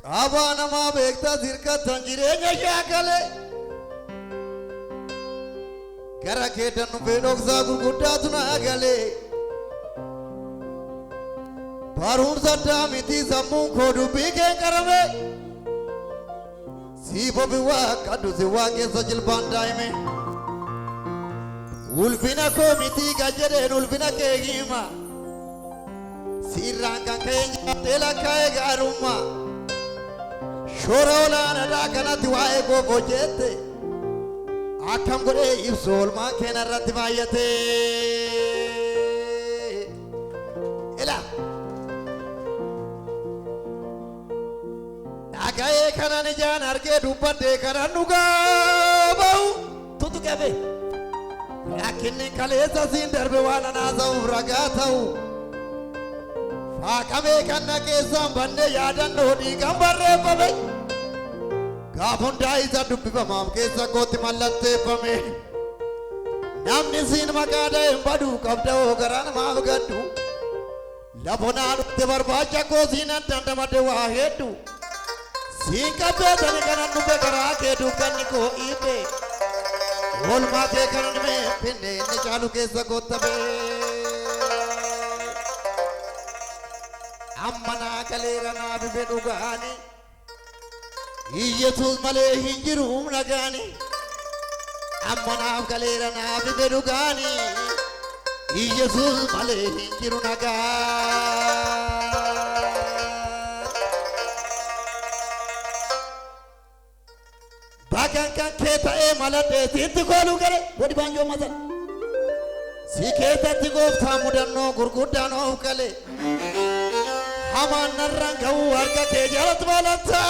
Abana ma bekta zirka tanjirenya shakale Gara ketan bedok zagur gudda tuna gale Barun sadda miti sammu khodu bige karame Sibo biwa kadu sewa ke sajil bandai me Ulfina ko miti gajere ulfina ke gima Siranga kenja tela kae garuma Shorola nada kana diwae go bojete Atam gore ibsol ma kena ratmayate Ela Agaye kana ne jan arke dupate kana nuga bau tutu kabe Lakinne kalesa sin darbe wala na zau ragatau Akame kanna ke sambande yadan nodi gambare pabe Gabunda iza dubbiba mam ke sakoti mallatte pame Namni sin magada embadu kabda ogaran maavgaddu Labona dutte barbacha ko sinan tandamade wahedu Sinka pe dani kanan nube kara ke dukanni ko ibe Ol mate kanan me pinne ne chalu ke sakotabe Ammana kalera na bibedu gani Yesus male hinjiru nagani Ammana kalera na bibedu gani Yesus male hinjiru nagani Bagan kan keta e malade tinti kolu gare wodi banjo mazan Si keta tigo thamudanno gurgudano kale Aman naranga warga ke jalat balata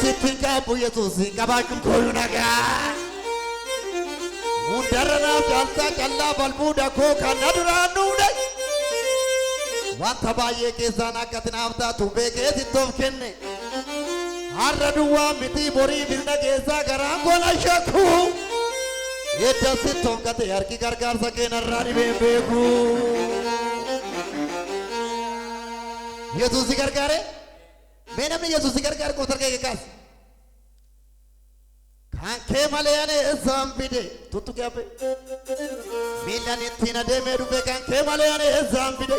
Sitinga buya tu singa bakum korunaga Mundarana jalta kalla balbuda ko kanadura nude Wanta baye ke sana katinavta tube ke sitom kenne Harraduwa miti bori birna ke sa garangola shakhu Yeta sitom kate yarki gargar sake narrani bebeku Yesus gargare mena me Yesus gargare ko tarke ke kas khan ke malayane zambide tutu kya pe milani thina de me rube khan ke malayane zambide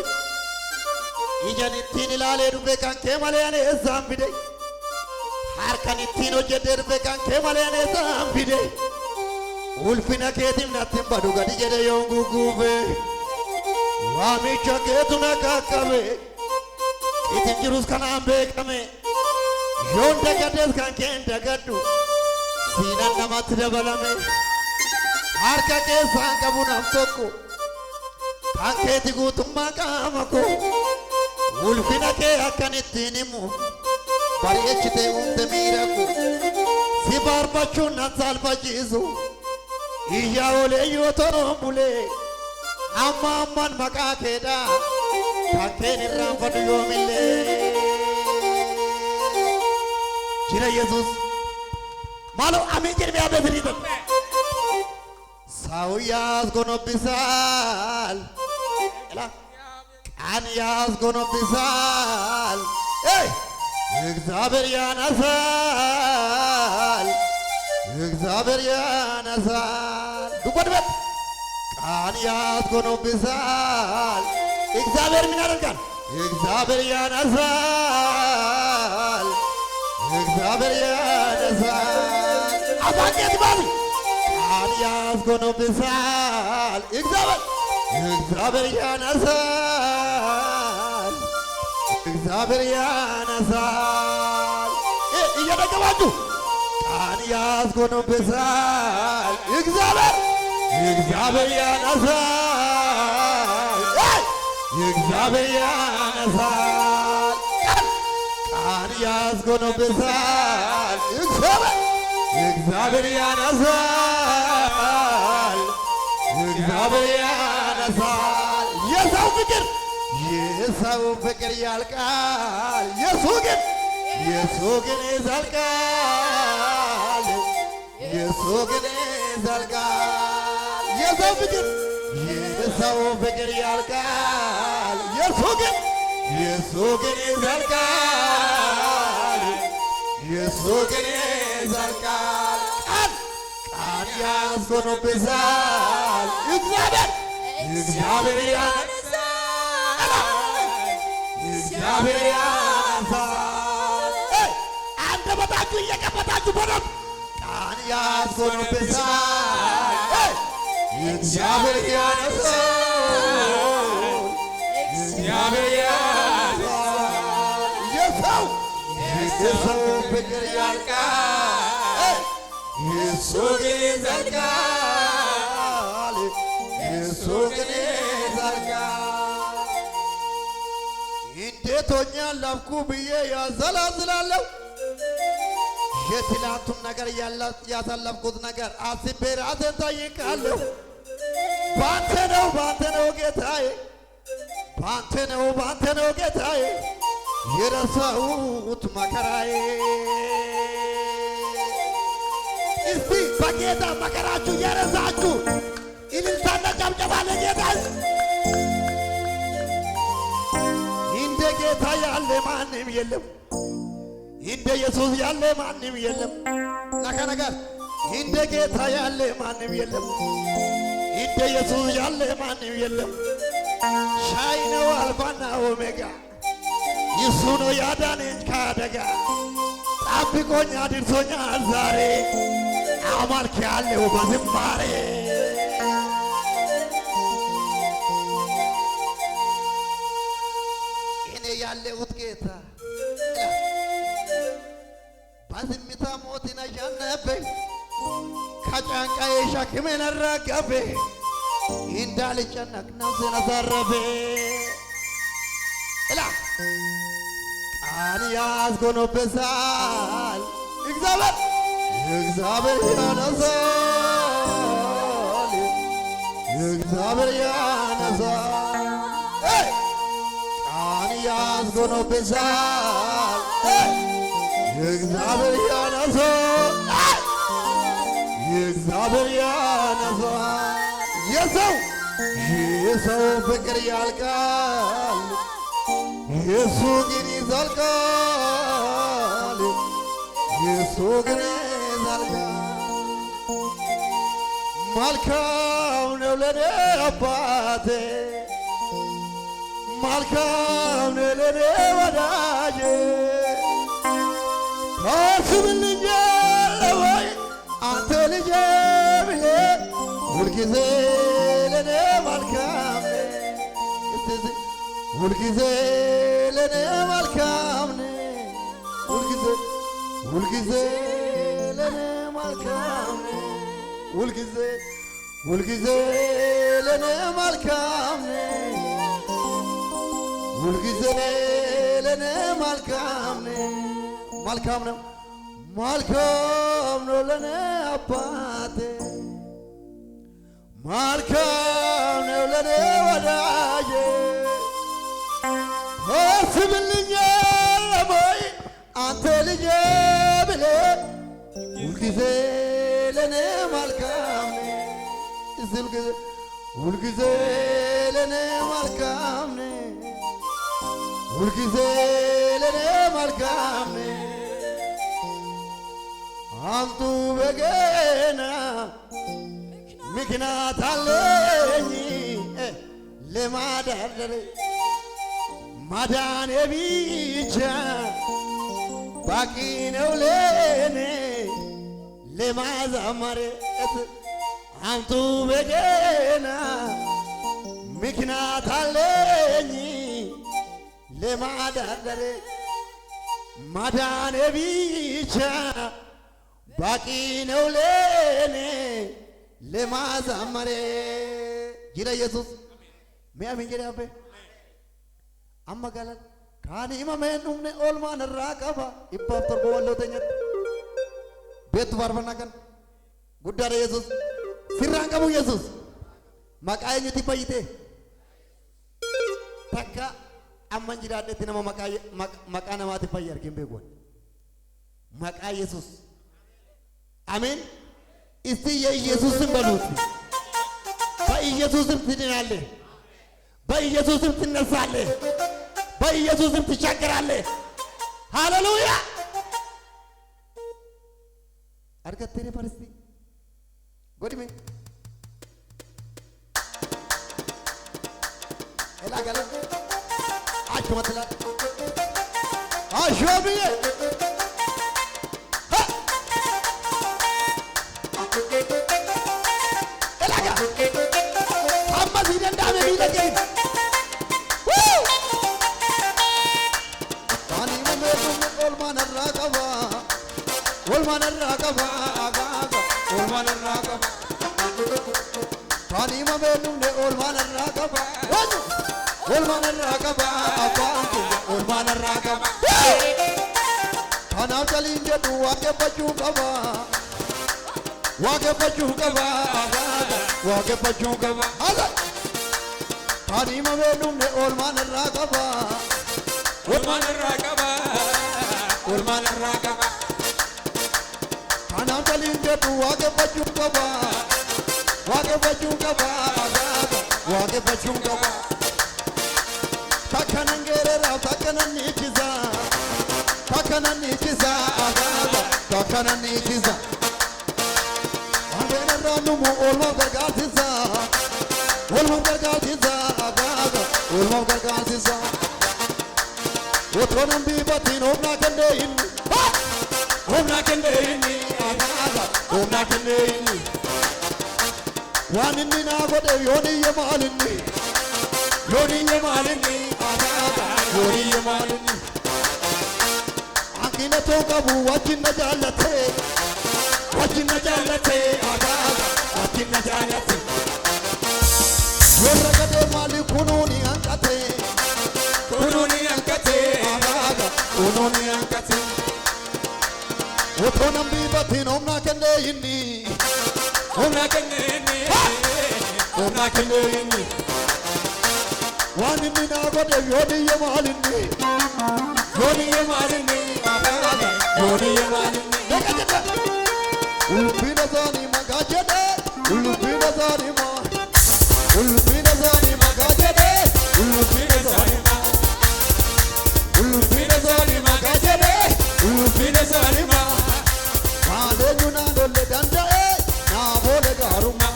ijani thini lale rube khan ke malayane zambide har kani thino jede rube khan ke malayane zambide ulfina ke tim natim badu gadi jede yongu gube wami chake tuna kakabe Itin jirus kana ambekame Yonda gades kan kenda gadu Sinan namat dabalame Harka ke sanga bunam toko Kanke tigu tumma kamako Ulfina ke akani tinimu Bari echite unte miraku Sibar bachu natsal bajizu Iya ole yotoro mule Amma amman maka keda Kanken ramfadu yomile Jira Yesus Malo amin jirme abe finito Sauyas gono bisal Ela Anyas gono bisal Hey Exaber ya nasal Exaber ya nasal Dupat bet Anyas gono bisal Exaber minarkan Exaber ya nasal Exaber ya nasal Abangnya tibali Alias gono besal Exaber ya nasal Exaber ya nasal iya dah kawaju Alias gono besal Exaber ya nasal Exaber ya nasal Alias gono besal Exaber ya nasal Exaber ya nasal Yesau fikir yalkal Yesugin izalkal Yesugin izalkal Yesau fikir yalkal Yesugin izalkal የሱ ግን ይዘልቃል። ቃል ያስጎነብሳል። እግዚአብሔር እግዚአብሔር ያነሳል። አንደበታችሁ እየከፈታችሁ በደምብ ቃል ያስጎነብሳል። እግዚአብሔር ያነሳል። እግዚአብሔር ያነሳል። የሰው ፍቅር ያልቃል፣ የሱ ግን ይዘልቃል። የሱ ግን ይዘልቃል። እንዴት ሆኜ አለፍኩ ብዬ ያዘላዝላለሁ። የትላንቱን ነገር ያሳለፍኩት ነገር አስቤ ራሴን ጠይቃለሁ። ባንተ ነው ጌታዬ፣ ባንተ ነው ጌታዬ የረሳሁት መከራዬ። እስቲ በጌታ መከራችሁ የረሳችሁ እልልታና ጨብጨባ ለጌታ። እንደ ጌታ ያለ ማንም የለም፣ እንደ ኢየሱስ ያለ ማንም የለም። ነገር እንደ ጌታ ያለ ማንም የለም፣ እንደ ኢየሱስ ያለ ማንም የለም። ሻይ ነው አልፋና ኦሜጋ፣ እሱ ነው ያዳነኝ ከአደጋ። ጠብቆኝ አድርሶኛል ዛሬ፣ አመልክሃለሁ በዝማሬ። እኔ ያለሁት ጌታ በዝምታ ሞትን አሸነፈኝ፣ ከጫንቃዬ ሸክሜን አራገፈ፣ እንዳልጨነቅ ነፍሴን አሳረፈ። ቃል ያስጎነብሳል። እግዚአብሔር ያነሳል። እግዚአብሔር ያነሳል። ቃል ያስጎነብሳል። እግዚአብሔር ያነሳል። እግዚአብሔር ያነሳል። የሰው ፍቅር ያልቃል፣ የሱ ግን ይዘልቃል። የሱ ግን ይዘልቃል። መልካም ነው ለኔ አባቴ፣ መልካም ነው ለኔ ወዳጄ። ታስብልኛለህ ወይ አንተ ልጄ ብለህ ሁልጊዜ ለኔ መልካም ነህ። ሁልጊዜ ለኔ መልካም ነህ። ሁልጊዜ ለኔ መልካም ነህ። ሁልጊዜ ለኔ መልካም ነህ። ሁልጊዜ ለኔ መልካም ነህ። መልካም ነው ለኔ አባቴ፣ መልካም ነው ለኔ ወዳጄ። ታስብልኛለህ ወይ አንተ ልጄ ብለህ ሁልጊዜ ለኔ መልካም ነህ። ሁልጊዜ ለኔ መልካም ነህ። ሁልጊዜ ለኔ መልካም ነህ። አምጡ በገና ምክንያት አለኝ ለማዳደር፣ ማዳኔ ብቻ ባቂ ነው ለኔ ለማዘመር። አምጡ በገና ምክንያት አለኝ ለማዳደር፣ ማዳኔ ብቻ ባቂ ነው ለኔ ለማዘመር። ጅራ ኢየሱስ ሚያሚን ጀዳበ አመጋላል ካኒ መመኑምነ ኦልማን ራቀባ ይባብተር በወለተኛት ቤት ባርበናከን ጉዳረ ኢየሱስ ሲራንቀሙ ኢየሱስ መቃየኝት ይፈይቴ ተካ አማን ጅዳደት ነማ መቃ ነማት ይፈየር ግን ቤጎን መቃ ኢየሱስ አሜን። እስቲ የኢየሱስን በሉት። በኢየሱስም ትድናለህ፣ በኢየሱስም ትነሳለህ፣ በኢየሱስም ትሻገራለህ። ሃሌሉያ! argattee parsti godhime ela gala achmatla ashobiye ela ga amma zidan da me bilage ani me olman raqaba olman raqaba olman raqaba ani me olman raqaba olman raqaba olman raqaba ana talinje tu wake pachu kaba wake pachu kaba ala ani me olman raqaba olman raqaba ana talinje tu wake pachu kaba wake pachu kaba takanangere ra takananichiza andena ranu mo olma gargatiza otronam bi batin obna kende inni waninni na gode yoni yemalini akina to kabu wajin jalate yoragade mali kununi ankate otonam bi batin omna kende inni waninni na gode yoni yemalini ulubina zani magajede ulubina zani magajede ale yuna dolle dandae na bole garuma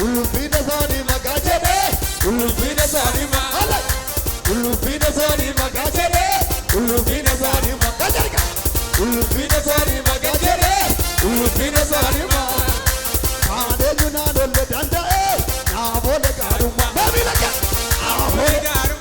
ulubina zani magajede ulubina zani magajede ale yuna dolle dandae na bole garuma babilaka abole garuma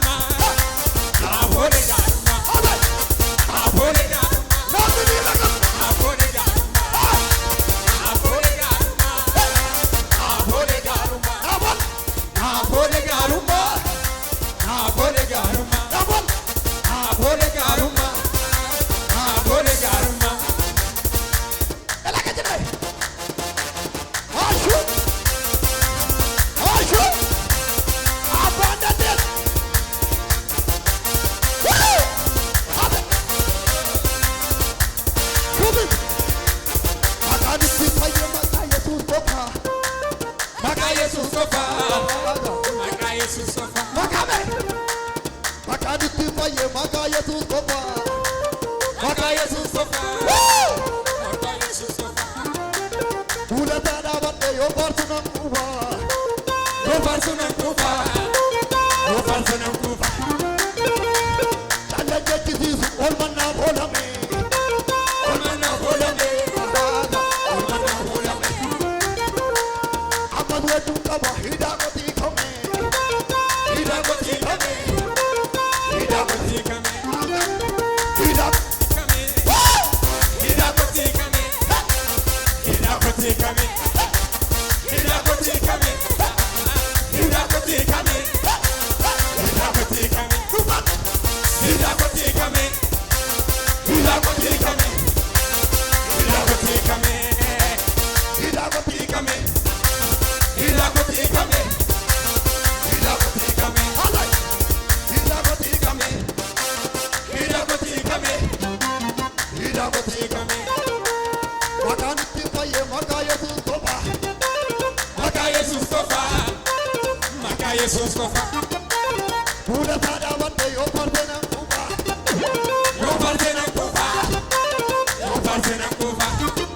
Jesus Kofa. Pura tada bande yo partena kuba. Yo partena kuba.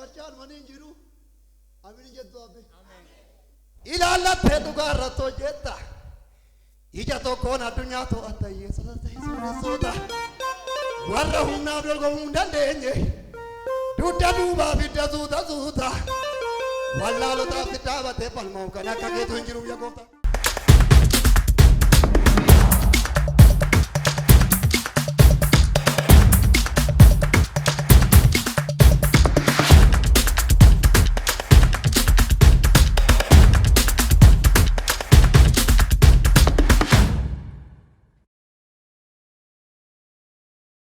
Achaan manii hin jiru. Amiin jettu abbe. Ilaalattee dhugaarratoo jetta. Ija tokkoon addunyaa to'atta Yesuus ta'isuudha. Warra humnaaf dorgomuu hin dandeenye. Dugda duubaa fidda suuta. Wallaalotaaf dhaabatee falmaa'u kan akka keetu hin jiru yaa gooftaa.